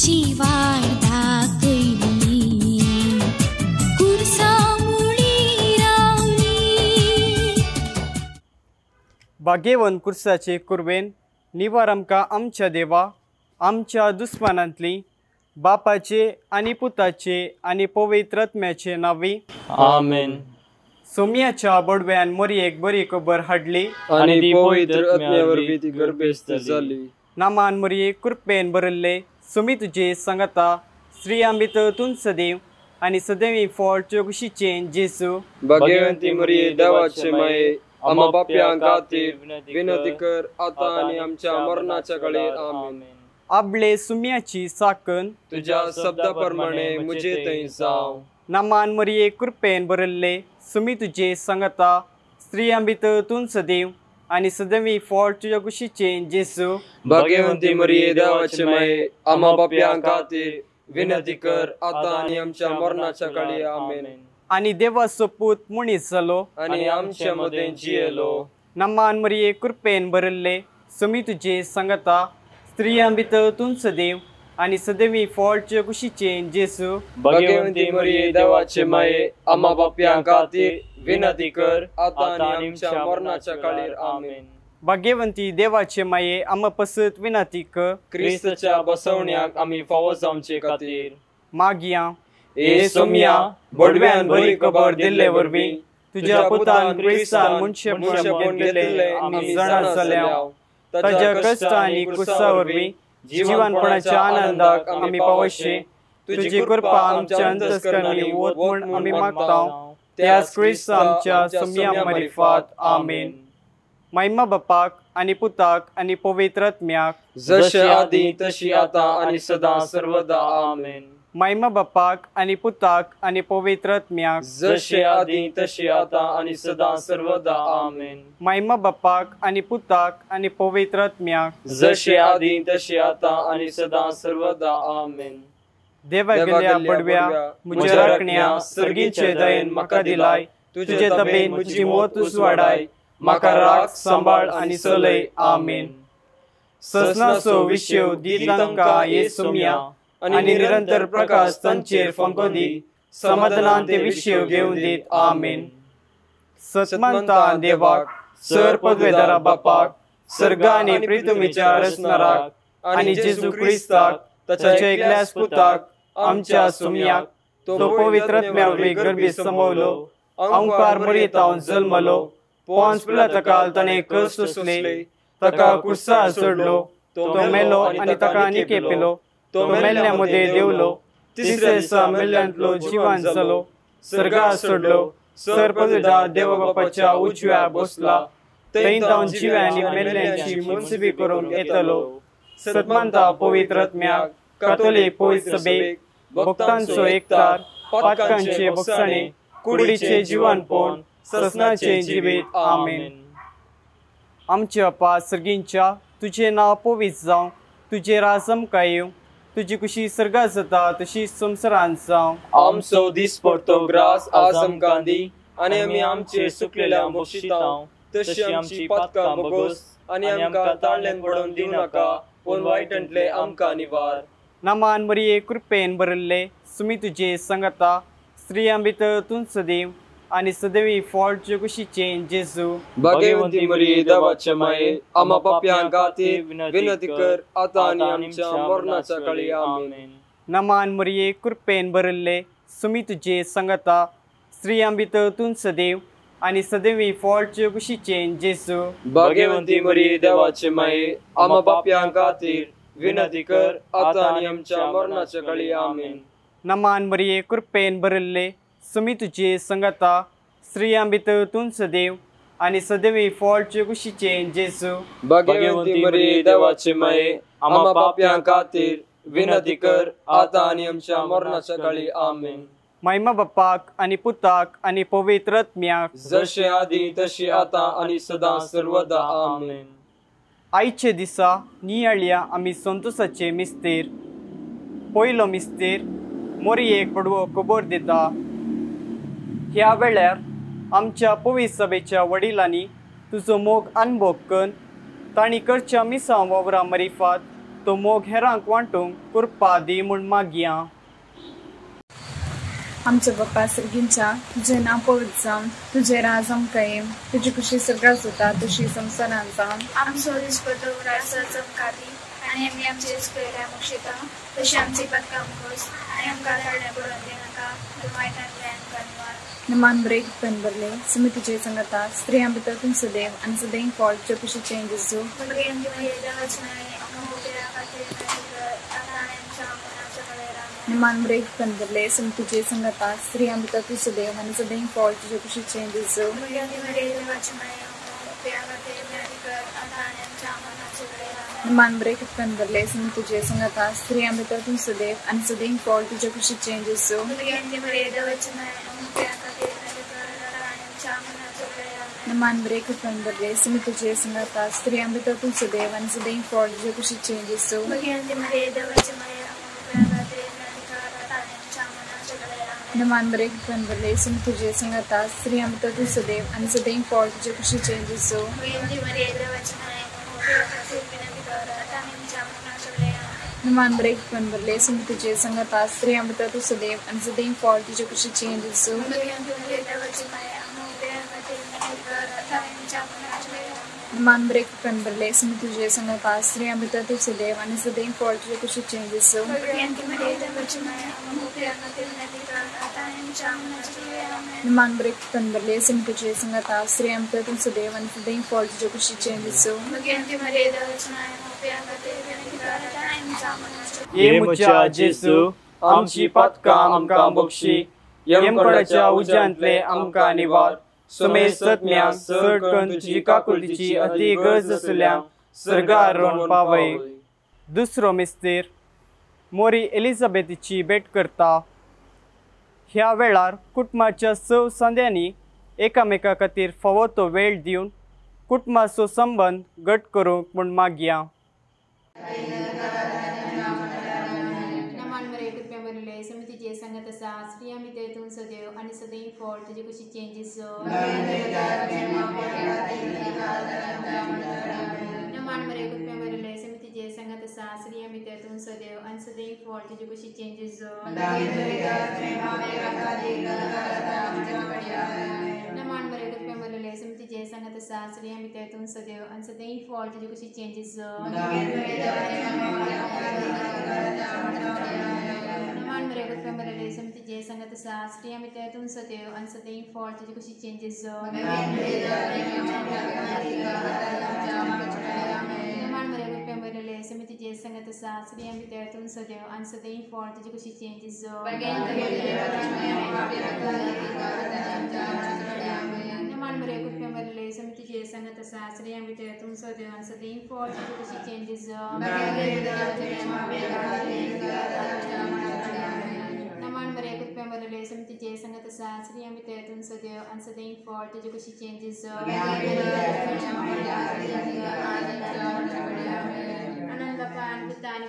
तुझी वाट दाखयली कुर्सा मुळी रावली। भाग्यवन कुर्साचे कुर्बेन निवार आमकां आमच्या देवा आमच्या दुस्मानांतली बापाचे आनी पुताचे आनी पवित्र आत्म्याचे नावी आमेन। सोम्याच्या बडव्यान मोरयेक बरी खबर हाडली आनी ती पवित्र आत्म्यावरवी ती गर्भस्थ जाली। नामान मोरये कृपेन बरल्ले सुमी तुजे सांगता श्री आंबित तुन सदैव आनी सदैवी फळ चौकशीचे जेसू भाग्यवंती मरिये देवाचे माये आम्हा पाप्यां खातीर विनंती कर आता आनी आमच्या मरणाच्या काळार आमेन। आपले सुम्याची साकन तुझ्या शब्दाप्रमाणे मुझे थंय जाव। नामान मोरये कृपेन बरल्ले सुमी तुजे सांगता श्री आंबित तुन सदैव आनी सदैवी फळ तुझ्या कुशीचे जेसू भाग्यवंती मरिये देवाचे माये आम्हा पाप्यां खातीर विनंती कर आता आनी आमच्या मरणाच्या काळार आमेन। आनी देवाचो पूत मनीस जालो आनी आमच्या मदें जियेलो। नामान मोरये कृपेन बरल्ले सुमी तुजे सांगता स्त्री आंबित तुन सदैव आनी सदैवी फळ तुझ्या कुशीचे जेसू भाग्यवंती मरिये देवाचे माये आम्हा पाप्यां खातीर विनंती कर आता आनी आमच्या मरणाच्या काळार आमेन। भाग्यवंती देवाचे माये आम्हा पसत विनंती कर क्रिस्ताच्या बसवण्याक आमी फावो जावचे खातीर मागया ए सोम्या बडव्यान बरी खबर दिल्ले वरवीं तुझ्या पुतान क्रिस्तान मनशापण केले आमी जाणा जाल्याव ताच्या कष्ट आनी कुसा वरवीं जीवनपणाच्या आनंदाक आमी पावशे तुजी कृपा आमच्या अंतस्करणी वत म्हूण आमी मागताव त्याच क्रिस्त आमच्या सोम्या मार्फत आमेन। महिमा बापाक आनी पुताक आनी पवित्र आत्म्याक जशे आदी तशी आता आनी सदा सर्वदा आमेन। महिमा बापाक आनी पुताक आनी पवित्र आत्म्याक जशे आदी तशी आता आनी सदा सर्वदा आमेन। महिमा बापाक आनी पुताक आनी पवित्र आत्म्याक जशे आदी तशी आता आनी सदा सर्वदा आमेन। देवा गेल्या पडव्या म्हज्या राखण्या सर्गीचे दयेन म्हाका दिलाय तुजे तबेन म्हजी मोत वाडाय म्हाका राख सांबाळ आनी चलय आमेन। ससनाचो विशय दी तांकां ये सोम्या आनी निरंतर प्रकाश तांचेर फंको दी समाधानान ते विशय घेवन दीत आमेन। सतमंता देवाक सर पदवेदारा बापाक सर्गा आनी पृथ्वीच्या रचणाराक आनी जेजू क्रिस्ताक ताच्या एकल्याच पुताक आमच्या सोम्याक तो पवित्र आत्म्यावरवी गर्भी समवलो ओंकार मरियेतावन जल्मलो पोंस पिलाताकाल ताणें कश्ट सोसले ताका कुर्सार चडलो तो मेलो आनी ताका आनीक पेलो तो मेल्ल्या मध्ये देवलो तिसऱ्या दिसा मेल्ल्यांतलो जिवान जालो सर्गार चडलो सर पदवेदार देवा बापाच्या उजव्या बसला थंय जावन जिव्या आनी मेल्ल्यांची मुनसिबी करूंक येतलो। सतमंता पवित्र आत्म्याक कातोलीक पवित्र सभेक भक्तांचो एकतार पातकांचे भक्षणे कुडीचे जिवनपण ससनाचे जिवीत आमेन। आमच्या अप्पा सर्गींच्या तुझे नाव पवित्र जावं तुझे राज आमकां येवं तुजी कुशी सर्गात जाता तशी संवसारांत जावं। आमचो दिसपडटो ग्रास आज आमकां दी आनी आमी आमचे सुकलेल्या बक्षितांव तशी आमची पातकां बगोस आनी आमकां ताळ्यान पडोवन दिवं नाका पूण वायटांतले आमकां निवार। नामान मोरये कृपेन बरल्ले सुमी तुजे सांगता स्त्री आंबित तुन सदैव आनी सदैवी फळ तुजे कुशीचे जेजू भाग्यवंती मरिये देवाचे माये आम्हा पाप्यां खातीर विनंती कर आता आनी आमच्या मरणाच्या काळार आमेन। नामान मोरये कृपेन बरल्ले सुमी तुजे सांगता स्त्री आंबित तुन सदैव आनी सदैवी फळ तुजे कुशीचे जेजू भाग्यवंती मरिये देवाचे माये आम्हा पाप्यां खातीर विनंती कर आता आनी आमच्या मरणाच्या काळार आमेन। नामान मोरये कृपेन बरल्ले सुमी तुजे सांगता स्त्री आंबित तुन सदैव आनी सदैवी फळ तुजे कुशीचे जेजू भाग्यवंती मरिये देवाचे माये आम्हा पाप्यां खातीर विनंती कर आता आनी आमच्या मरणाच्या काळार आमेन। महिमा बापाक आनी पुताक आनी पवित्र आत्म्याक जशे आदी तशी आता आनी सदा सर्वदा आमेन। आयचे दिसा नियाळ्या आमी संतोषाचे मिस्तेर पयलो मिस्तेर मोरयेक पडवो खबर दिता। ह्या वेळार आमच्या पवित्र सभेच्या वडिलांनी तुजो मोग अनुभव करून तांणी करच्या मिसां वावरां मार्फत तो मोग हेरांक वांटूंक करपा दी म्हूण मागया. आमच्या बाप्पा सर्गींच्या तुझे नाव पवित्र जावन तुझे राज आमकां येवं तुजी खुशी सगळ्यात जाता तशी संवसारांत जावन आमचो दिसपतो रासा चमकादी आनी आमी आमचे इश्टांक मुक्षिता तशी आमची पदकां मुगोस आनी आमकां धाडणे पडोवन दिनाका वायटांतल्यान कनवार निमान बरें पेन बरले समितीचे संगता स्त्रियां भितर तूं सदैव आनी सदैव फॉल्ट च्यो कुशी चेंजीस जो निमान बरें पेन बरले समितीचे संगता स्त्रियां भितर तूं सदैव आनी सदैव फॉल्ट च्यो कुशी चेंजीस जो निमान बरें पेन बरले समितीचे संगता स्त्रियां भितर तूं सदैव आनी सदैव फॉल्ट च्यो कुशी चेंजीस जो निमान बरें पेन बरले समितीचे संगता स्त्रियां भितर तूं सदैव आनी सदैव फॉल्ट च्यो कुशी चेंजीस जो निमान बरें पेन बरले समितीचे संगता स्त्रियां भितर तूं सदैव आनी सदैव फॉल्ट च्यो कुशी चेंजीस जो निमान बरें पेन बरले समितीचे संगता स्त्रियां भितर तूं सदैव आनी सदैव फॉल्ट च्यो कुशी चेंजीस जो निमान बरें पेन बरले समितीचे संगता स्त्रियां भितर तूं सदैव आनी सदैव फॉल्ट च्यो कुशी चेंजीस जो निमान बरें पेन बरले समितीचे संगता स्त्रियां भितर तूं सदैव आनी सदैव फॉल्ट च्यो कुशी चेंजीस जो ये मुच्या जेसू आमची पदकां आमकां बक्षी येमकोडाच्या उज्यांतले आमकां निवार सुमेर सत्म्या सडकन तुजी काकुळीची अति गरज आसल्यां सर्गार रोवन पावय. दुसरो मिस्तेर मोरी एलिझाबेथीची भेट करता. ह्या वेळार कुटुंबाच्या 6 सांद्यांनी एकामेका खातीर फावो तो वेळ दिवन कुटुंबाचो संबंद घट करूंक म्हूण मागया. समितीचे संगत आसा स्त्रियां भितर तूं सदैव आनी सदैव फॉल्ट तुजी कशी चेंजीस जो नमान बरें कुटुंबा बरले समितीचे संगत आसा स्त्रियां भितर तूं सदैव आनी सदैव फॉल्ट तुजी कशी चेंजीस जो नमान बरें कुटुंबा बरले समितीचे संगत आसा स्त्रियां भितर तूं सदैव आनी सदैव फॉल्ट तुजी कशी चेंजीस जो नमान बरें कुटुंबा बरले समितीचे संगत आसा स्त्रियां भितर तूं सदैव आनी सदैव फॉल्ट तुजी कशी चेंजीस जो नमान बरें कुटुंबा बरले समितीचे संगत आसा स्त्रियां भितर तूं सदैव आनी सदैव फॉल्ट तुजी कशी चेंजीस जो नमान बरें कुटुंबा बरले समितीचे संगत आसा स्त्रियां भितर तूं सदैव आनी सदैव फॉल्ट तुजी कशी चेंजीस जो नमान बरें कुटुंबा बरले समितीचे संगत आसा स्त्रियां भितर तूं सदैव आनी सदैव फॉल्ट तुजी कशी चेंजीस जो आनंद पान बुद्धानी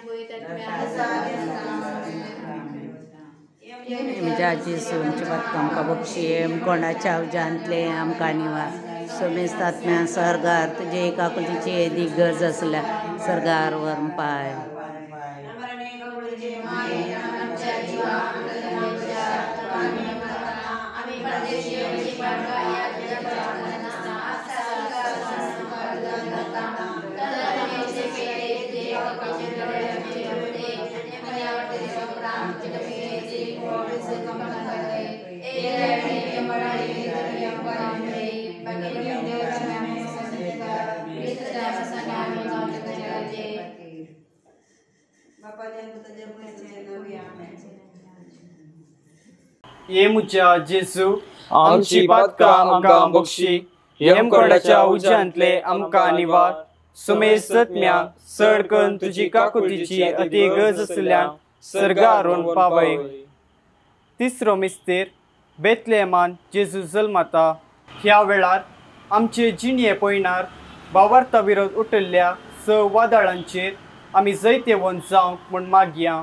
म्हज्या जेसूंचे पदकां आमकां बक्षी कोणाच्या उज्यांतले आमकां निवार सोमेस्त आत्म्या सर्गार तुजे एकाकुलीची अदीक गरज आसल्या सर्गार व्हरून पाय. ये मुच्या जेसू आमची पदकां आमकां बक्षी येमकोडाच्या उज्यांतले आमकां निवार सुमेर सत्म्या सडकन तुजी काकुळीची अति गरज आसल्यां सर्गार रोवन पावय. तिसरो मिस्तेर बेतलेहमान जेजू जल्मता. ह्या वेळार आमचे जिणये पयणार भावार्था विरोध उठयल्ल्या 6 वादळांचेर आमी जैते वन जावंक म्हूण मागया.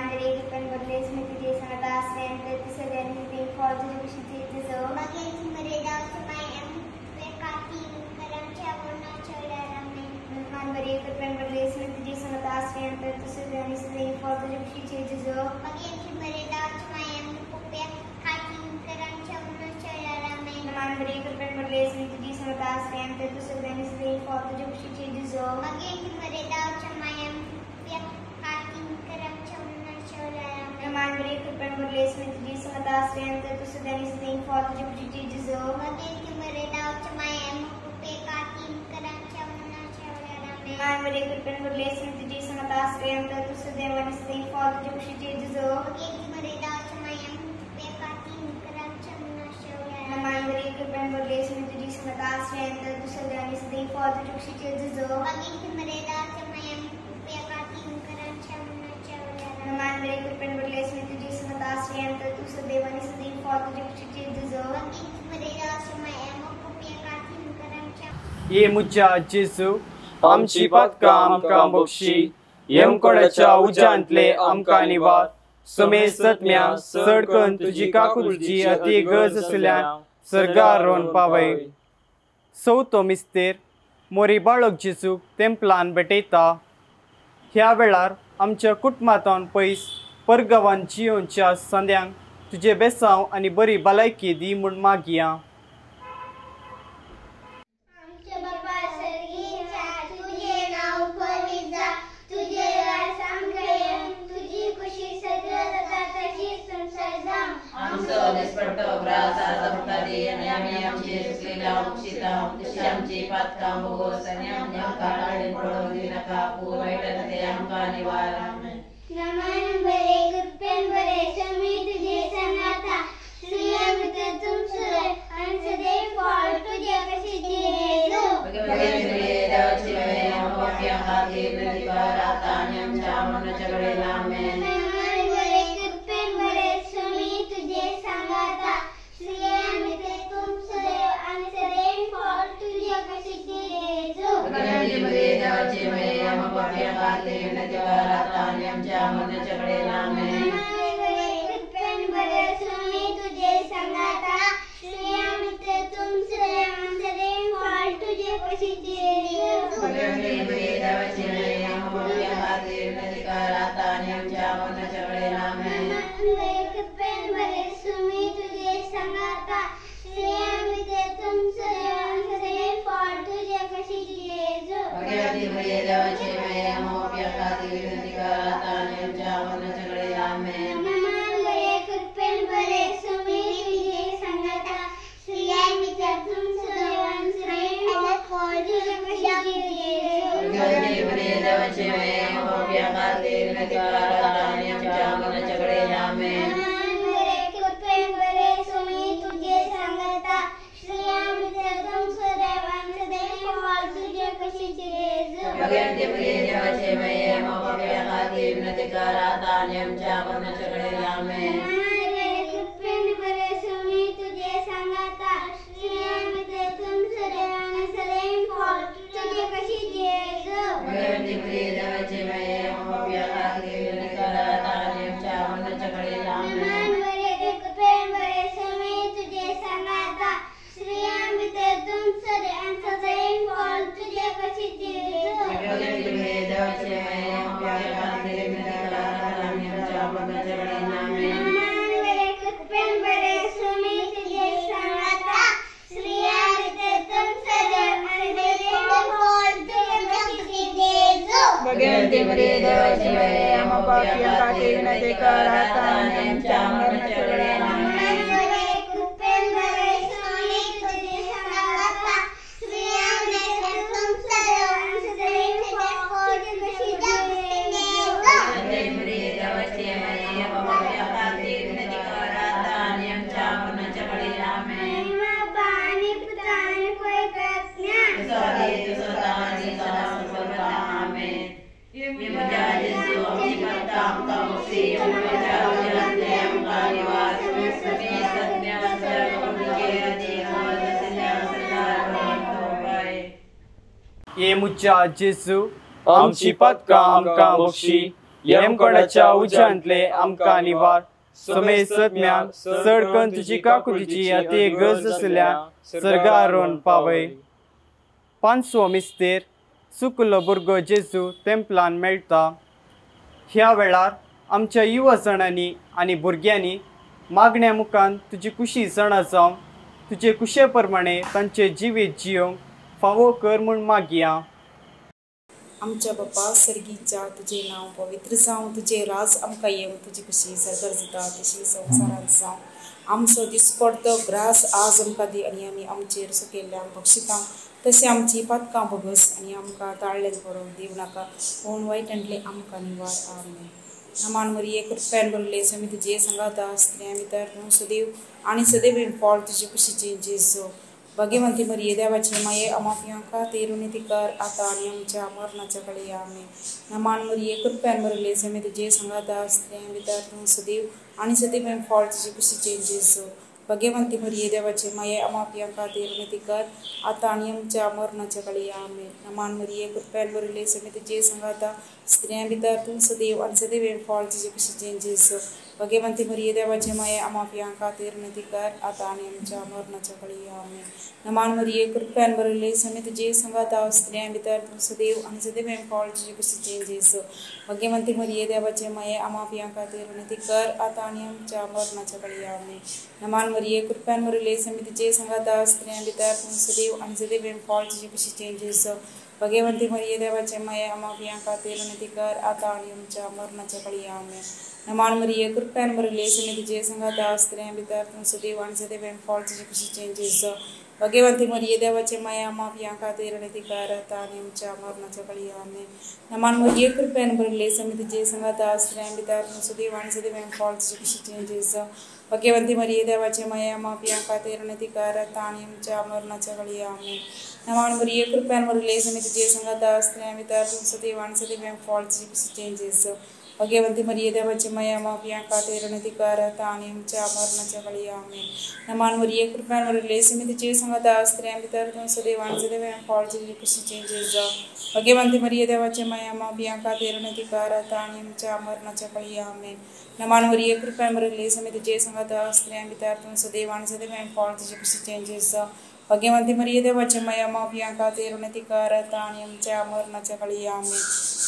बरे कृपण बदले स्मृती जे सांगता आश्रयन ते सगळ्यांनी ते फॉल तुझे खुशीचे जसो मागेची मर्यादा समायम वेकाती करमच्या वर्णाच्या रामे मान बरे कृपण बदले स्मृती जे सांगता आश्रयन ते सगळ्यांनी ते फॉल तुझे खुशीचे जसो मागेची मर्यादा समायम कुप्या काती करमच्या वर्णाच्या रामे मान बरे कृपण बदले स्मृती जे सांगता आश्रयन ते सगळ्यांनी ते फॉल तुझे खुशीचे जसो मागेची मर्यादा समायम कुप्या काती करमच्या वर्णाच्या रामे मान बरे कृपण बदले स्मृती जे सांगता आश्रयन ते सगळ्यांनी ते फॉल तुझे खुशीचे जसो मागेची मर्यादा समायम कुप्या काती करमच्या वर्णाच्या रामे मान बरे कृपण बदले स्मृती जे सांगता आश्रयन ते सगळ्यांनी ते फॉल तुझे खुशीचे जसो मागेची मर्यादा समायम कुप्या काती करमच्या वर्णाच्या रामे मान बरे कृपण बदले स्मृती जे सांगता आश्रयन ते सगळ्यांनी ते फॉल तुझे खुशीचे जसो मागेची मर्यादा समायम कुप्या काती करमच्या वर्णाच्या रामे मान बरे कृपण बदले स्मृती जे सांगता आश्रयन ते सगळ्यांनी ते फॉल तुझे खुशीचे जसो मागेची मर्यादा समायम कुप्या काती करमच्या ये मुज्जा जेजू आमची पातकां आमकां बक्षी येमकोडाच्या उज्यांतले आमकां निवार समे सत्म्या सडकन तुजी काकुलची अति गरज असल्यान सर्गार रोवन पावय चवथो मिस्तेर मोरी बाळक जेजूक तेंपलान भेटयता ह्या वेळार आमच्या कुटुंबांतून पयस परगांवांत जियोच्या संद्यांक तुजे बेसांव आनी बरी भलायकी दी म्हूण मागया आमचे बाबा सर्गीच्या तुझे नाव पवित्र जा तुझे राज सांगयम तुझी खुशी सगळं जाता तशी संसार जाम आमचो दिसपट्टो ग्रास आजमतादी आनी आमी आमची सुकलेल्या उपशिता तशी आमची पातकां बोगोस आनी आमकां काळाडीन पडोवंक दिनाका पूर वायटान ते आमकां निवार आमेन नमन बरे कृपेन बरे समी तुझे संगाता श्रीअमृत तुमचे आणि सदैव फॉल तुझे कशी जेजू भगवती देवाची वे आमच्या खातीर प्रतिकार आता आनी आमच्या मनाच्या कडेन आमेन नमन बरे कृपेन बरे समी तुझे संगाता श्रीअमृत तुमचे आणि सदैव फॉल तुझे कशी जेजू भगवती देवाची वे आमच्या खातीर प्रतिकार आता आनी आमच्या मनाच्या कडेन आमेन कृपेन बरे स्वामी तुझे संगाता श्रीअमृत तुमचे सदैव फॉल तुझे कशी जेजू भगवती देवाची वे आमच्या खातीर प्रतिकार आता आनी आमच्या मनाच्या कडेन आमेन कृपेन बरे स्वामी तुझे संगाता श्रीअमृत तुमचे सदैव फॉल तुझे कशी जेजू भगवती देवाची वे आमच्या खातीर प्रतिकार आता आनी आमच्या मनाच्या कडेन आमेन कृपेन बरे स्वामी तुझे संगाता श्रीअमृत तुमचे सदैव फॉल तुझे कशी जेजू भगवती देवाची वे आमच्या खातीर प्रतिकार आता आनी आमच्या मनाच्या कडेन आमेन कृपेन बरे स्वामी तुझे संगाता श्रीअमृत तुमचे सदैव फॉल तुझे कशी जेजू भगवती देवाची वे आमच्या खातीर प्रतिकार आता आनी आमच्या मनाच्या कडेन आमेन कृपेन बरे स्वामी तुझे संगाता श्रीअमृत तुमचे सदैव फॉल तुझे कशी जेजू भगवती देवाची वे आमच्या खातीर प्रतिकार आता आनी आमच्या मनाच्या कडेन आमेन कृपेन बरे स्वामी तुझे संगाता श्रीअमृत तुमचे सदैव फॉल तुझे कशी जेजू भगवती देवाची वे आमच्या खातीर प्रतिकार आता आनी आमच्या मनाच्या कडेन आमेन कृपेन बरे स्वामी तुझे संगाता श्रीअमृत तुमचे सदैव फॉल तुझे कशी जेजू भगवती देवाची वे आमच्या खातीर प्रतिकार आता आनी आमच्या मनाच्या कडेन आमेन कृपेन बरे स्वामी तुझे संगाता श्रीअमृत तुमचे सदैव फॉल तुझे कशी जेजू भगवती देवाची वे आमच्या खातीर प्रतिकार आता आनी आमच्या मनाच्या कडेन आमेन पाणी पुताने पवित्र आमेन विमजा जेजू आमची पातकां आमकां बक्षी येमकोडाच्या उज्यांतले आमकां निवार समे सत्म्या सडकन तुजे अति गरज असल्यान सर्गार रोवन पावय ये मुज्जा जेजू आमची पातकां आमकां बक्षी येमकोणाच्या उज्यांतले आमकां निवार समे सत्म्याक सडकन तुजी काकुलीची अति गरज असल्या सर्गारोन पावय. पांचवो मिस्तेर सुकलो भुरगो जेजू तेंपलान मेळटा. ह्या वेळार आमच्या युवा जाणांनी आनी भुरग्यांनी मागण्या मुखान तुजी कुशी जाणा जावं तुजे कुशे प्रमाणे तांचे जिवीत जियोंक फावो कर म्हूण मागया. आमच्या बापा सर्गीच्या तुझे नाव पवित्र जावं तुझे राज आमकां येवं तुजी कशी सरकार जाता तशी संवसारांत जावं. आमचो दिसपडतो ग्रास आज आमकां दी आनी आमी आमचेर सुकेल्ल्यांक बक्षिता तशें आमची पातकां बगस आनी आमकां ताळ्ळें पडोवंक दिवं नाका कोण वायटांतले आमकां निवार. आमेन. नमान मरिये कृपेन भरले समी तुजे संगाता स्त्रियां भितर तूं सदैव आनी सदैव फळ तुजे कुशीची जेजू. भगवंती मरिये देवाचे माये आमा पियांका तेरुनी कर आता आनी आमच्या मरणाच्या कळे. आमेन. नमान मरिये कृपेन भरले समी तुजे संगाता स्त्रियां भितर तूं सदैव आनी सदैव फळ तुजे कुशीची जेजू. भगवंती मरिये देवाचे माये आमा पियांका तेरुनी कर आता आनी आमच्या मरणाच्या कळे. आमेन. नमान मरिये कृपेन भरले समी तुजे संगाता स्त्रियां भितर तूं सदैव आनी सदैव फळ तुजे कुशीची जेजू. भगवंती मरिये देवाचे माये आमा पियांका तेरुनी कर आता आनी आमच्या मरणाच्या कळे. आमेन. नमान मरिये कृपेन भरले समी तुजे संगाता स्त्रियां भितर तूं सदैव आनी सदैव फळ तुजे कुशीची जेजू. भगवंती मरिये देवाचे माये आमा पियांका तेरुनी कर आता आनी आमच्या मरणाच्या कळे. आमेन. नमान मरिये कृपेन भरले समी तुजे संगाता स्त्रियां भितर तूं सदैव आनी सदैव फळ तुजे कुशीची जेजू. भगवंती मरिये देवाचे माये आमा पियांका तेरुनी कर आता आनी आमच्या मरणाच्या कळे. आमेन. नमान मरिये कृपेन भरले समी तुजे संगाता स्त्रियां भितर तूं सदैव आनी सदैव फळ तुजे कुशीची जेजू. भगवंती मरिये देवाचे माये आमा पियांका तेरुनी कर आता आनी आमच्या मरणाच्या कळे. आमेन. नमान मरिये कृपेन भरले समी तुजे संगाता स्त्रियां भितर तूं सदैव आनी सदैव फळ तुजे कुशीची जेजू. भगवंती मरिये देवाचे माये आमा पियांका तेरुनी कर आता आनी आमच्या मरणाच्या कळे. आमेन. नमान मरिये कृपेन भरले समी तुजे संगाता स्त्रियां भितर तूं सदैव आनी सदैव फळ तुजे कुशीची जेजू. भगवंती मरिये देवाचे माये आमा पियांका तेरुनी कर आता आनी आमच्या मरणाच्या कळे. आमेन. नमान मरिये कृपेन भरले समी तुजे संगाता स्त्रियां भितर तूं सदैव आनी सदैव फळ तुजे कुशीची जेजू. भगवंती मरिये देवाचे माये आमा पियांका तेरुनी कर आता आनी आमच्या मरणाच्या कळे. आमेन. नमान मरिये कृपेन भरले समी तुजे संगाता स्त्रियां भितर तूं सदैव आनी सदैव फळ तुजे कुशीची जेजू. भगवंती मरिये देवाचे माये आमा पियांका तेरुनी कर आता आनी आमच्या मरणाच्या कळे. आमेन.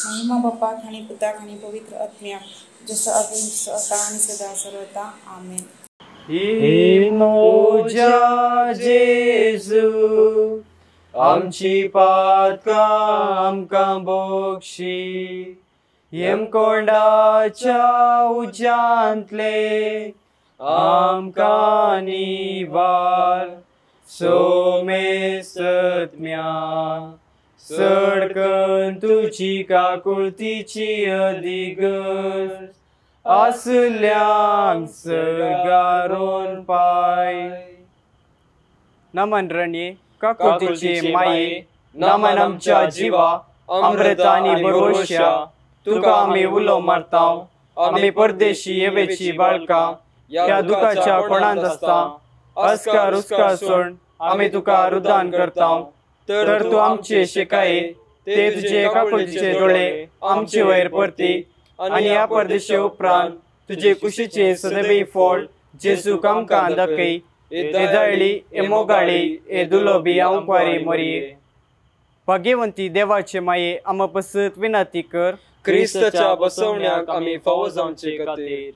महिमा बापाक आनी पुताक आनी पवित्र आत्म्याक जसं आधी आता आनी सदा सर्वदा. आमेन. इनोजा जेजू आमची पातकां आमकां बक्षी. येमकोंडाच्या उज्यांतले आमकां निवार सोमे सत्म्या सडकन तुजी काकुळतीची अधिगज आसल्यांक सर्गारोन पाय. नमन रणे काकुळतीचे माये नमन आमच्या जिवा अमृत आनी भरोशा तुका आमी उलो मारताव. आमी परदेशी येवेची बाळकां ह्या दुखाच्या कोणांत आसता अस्कार उस्कार सोड आमी तुका रुदान करताव. तर तूं आमचे शेकाये ते तुजे काकुळतीचे दोळे आमचे वयर परती आनी ह्या परदेशे उपरांत तुजे कुशीचे सदैव फळ जेजूक आमकां दाखय. एदाळी ए मोगाळी ए दुलोबी आंकवारी मरिये. भगवंती देवाचे माये आम पसत विनंती कर क्रिस्ताच्या बसवण्याक आमी फावो जावचे खातीर.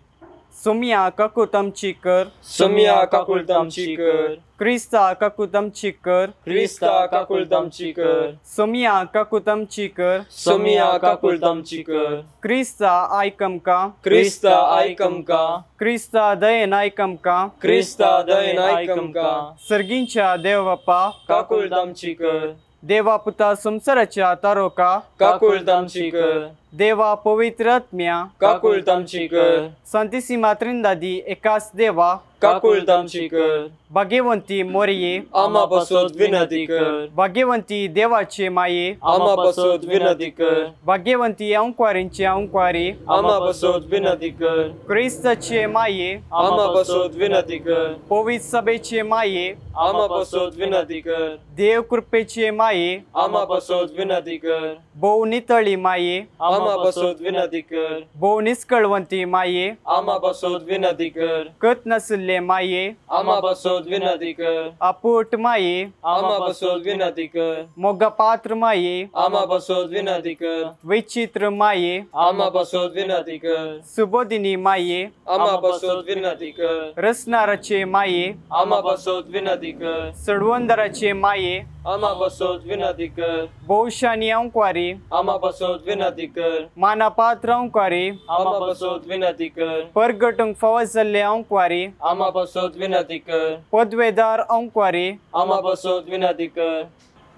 सोमिया काकूत आमची कर. सोमिया काकुळत आमची कर. क्रिस्ता काकूत आमची कर. क्रिस्ता काकुळत आमची कर. सोमिया काकूत आमची कर. सोमिया काकुळत आमची कर. क्रिस्ता आयक आमकां. क्रिस्ता आयक आमकां. क्रिस्ता दयेन आयक आमकां. क्रिस्ता दयेन आयक आमकां. सर्गींच्या देव बापा काकुळत आमची कर. देवा पुता संसाराच्या तारोका काकुळत आमची कर. देवा पवित्र आत्म्या काकुळत आमची कर. संतिसिमा त्रिंदादी एकाच देवा काकुळत आमची कर. भगवंती मोरये आमा पासत विनंती कर. भगवंती देवाचे माये आमा पासत विनंती कर. भगवंती अंकवारींचे अंकवारी आमा पासत विनंती कर. क्रिस्ताचे माये आमा पासत विनंती कर. पवित्र सभेचे माये आमा पासत विनंती कर. देव कृपेचे माये आमा पासत विनंती कर. भोव नितळी माये आमा आमा बसोत विनंती कर भोव निष्कळवंती माये आमा बसोत विनंती कर कत नसले माये आमा बसोत विनंती कर अपूट माये आमा बसोत विनंती कर मोगा पात्र माये आमा बसोत विनंती कर विचित्र माये आमा बसोत विनंती कर सुबोधिनी माये आमा बसोत विनंती कर रसनाराचे माये आमा बसोत विनंती कर सडवंदराचे माये आमा बसोत विनंती कर भौशानी अंक्वारी आमा बसोत विनंती कर मानापात्र अंक्वारी आमा बसोत विनंती कर परगटूंक फावो जाल्ले अंक्वारी आमा बसोत विनंती कर पदवेदार अंक्वारी आमा बसोत विनंती कर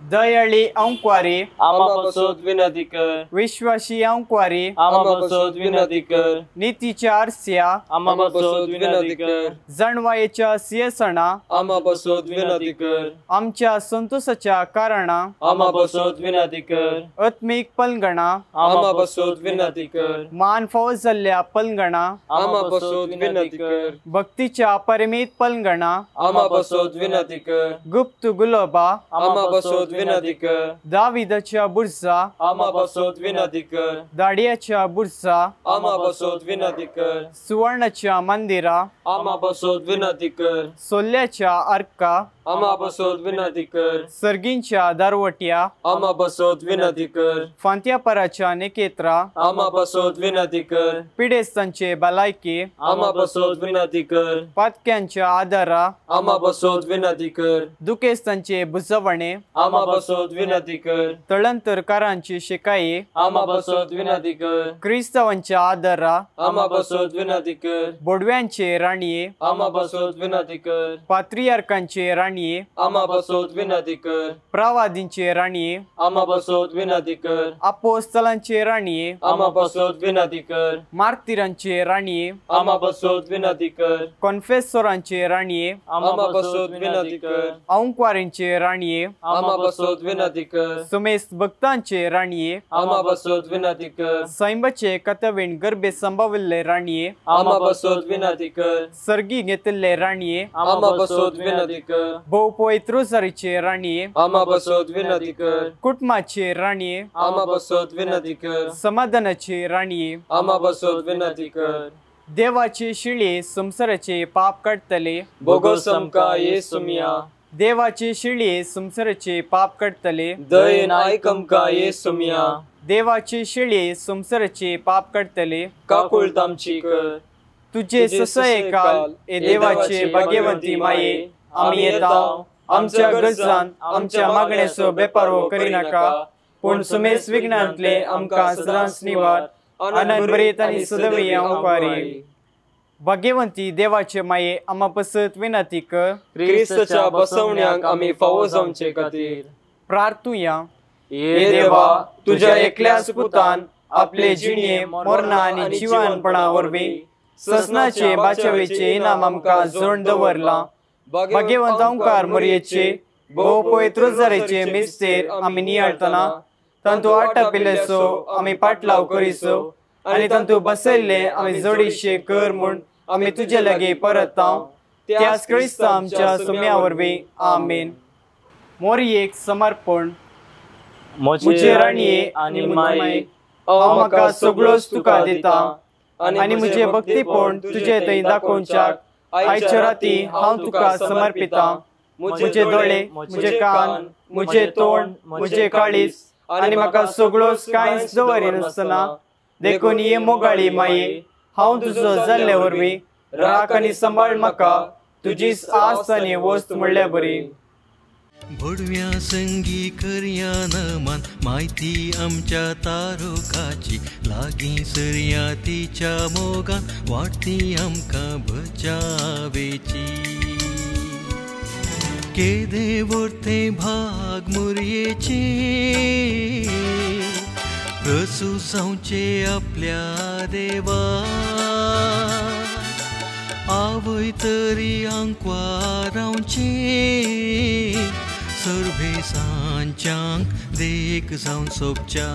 दयाळी अंक्वारी आमा बसोत विनंती कर विश्वासी अंक्वारी आमा बसोत विनंती कर नीतीच्या आरस्या आमा बसोत विनंती कर जणवायेच्या सिंहसणा आमा बसोत विनंती कर आमच्या संतोषाच्या कारणा आमा बसोत विनंती कर आत्मिक पलंगणा आमा बसोत विनंती कर मान फावो जाल्ल्या पलंगणा आमा बसोत विनंती कर भक्तीच्या परमीत पलंगणा आमा बसोत विनंती कर गुप्त गुलाबा आमा बसोत विनंती कर दाविदाच्या बुरजा आमा बसोत विनंती कर दाडियाच्या बुरजा आमा बसोत विनंती कर सुवर्णाच्या मंदिरा आमा बसोत विनंती कर सोल्याच्या अर्का आमा बसोत विनंती कर सर्गींच्या दारवट्या आमा बसोत विनंती कर फांत्यापराच्या निकेत्रा आमा बसोत विनंती कर पिडेस्तांचे भलायकी आमा बसोत विनंती कर पातक्यांच्या आदारा आमा बसोत विनंती कर दुखेस्तांचे बुजवणे आमा बसोत विनंती कर तळंतरकारांची शिकाये आमा बसोत विनंती कर क्रिस्तवांच्या आदारा आमा बसोत विनंती कर बोडव्यांचे राणीये आमा बसोत विनंती कर पात्रियार्कांचे राणीये आमा बसोत विनंती कर प्रवादींचे राणीये आमा बसोत विनंती कर अपोस्तलांचे राणीये आमा बसोत विनंती कर मार्तिरांचे राणीये आमा बसोत विनंती कर कॉन्फेसोरांचे राणीये आमा बसोत विनंती कर औंक्वारींचे राणीये आमा बसोत विनंती कर सुमेस भक्तांचे राणीये आमा बसोत विनंती कर सैंबाचे कतवेण गर्भे संभाविल्ले राणीये आमा बसोत विनंती कर सर्गी घेतिल्ले राणीये आमा बसोत विनंती कर भोव पवित्र सरीचे राणीये आमा बसोत विनंती कर कुटुंबाचे राणीये आमा बसोत विनंती कर समाधानाचे राणीये आमा बसोत विनंती कर देवाचे शिळे संसाराचे पाप काढतले बोगस आमका येसू मिया देवाचे शिळे संसाराचे पाप काढतले दयेन आयक आमका येसू मिया देवाचे शिळे संसाराचे पाप काढतले काकुळत आमची कर तुझे ससये काल ए देवाचे भाग्यवंती माये आम्ही येताव आमच्या गरजान आमच्या मागण्याचो बेपारो करिनाका पूण सुमेस विघ्नांतले आमकां सदांच निवाड आनंद बरेत आनी सदवी अंकारी भाग्यवंती देवाचे माये आम्हा पसत विनंती कर क्रिस्तच्या बसवण्याक आम्ही फावो जावचे खातीर प्रार्थुया हे देवा तुझ्या एकल्याच पुतान आपले जिणे मरणा आणि जिवनपणा वरवीं ससनाचे बाचवेचे इनाम आमकां जोड दवरला भाग्यवंत ओंकार मरयेचे भोव पवित्र जरेचे मिस्तेर आमी नियाळतना तांतू आटा पिलेसो आमी पाटलाव करिसो आनी तांतू बसयल्ले आमी जोडीशे कर म्हूण आमी तुजे लागी परताव त्याच क्रिस्त आमच्या सुम्या वरवीं आमीन मोरयेक समर्पण मुझे राणीये आनी माये हांव म्हाका सगळोच तुका दिता आनी मुझे भक्तीपण तुजे थंय दाखोवच्याक आयच्या राती हांव तुका समर्पिता मुझे दोळे मुझे कान मुझे तोंड मुझे काळीज आनी म्हाका सगळोच कांयच दवरिनासतना देखून ये मोगाळी माये हांव तुजो जाल्ले वरवीं राख आनी सांबाळ म्हाका तुजीच आस आनी वस्त म्हणल्या बरी भडव्या संगी करया नमान माहिती आमच्या तारुकाची लागीं सरया तिच्या मोगान वाटती आमकां बचावेची केदे वर्थे भाग मुरयेचे प्रसू जावचे आपल्या देवा आवय तरी अंक्वारावचे सर्वे सांच्याक देख जावन सोपच्या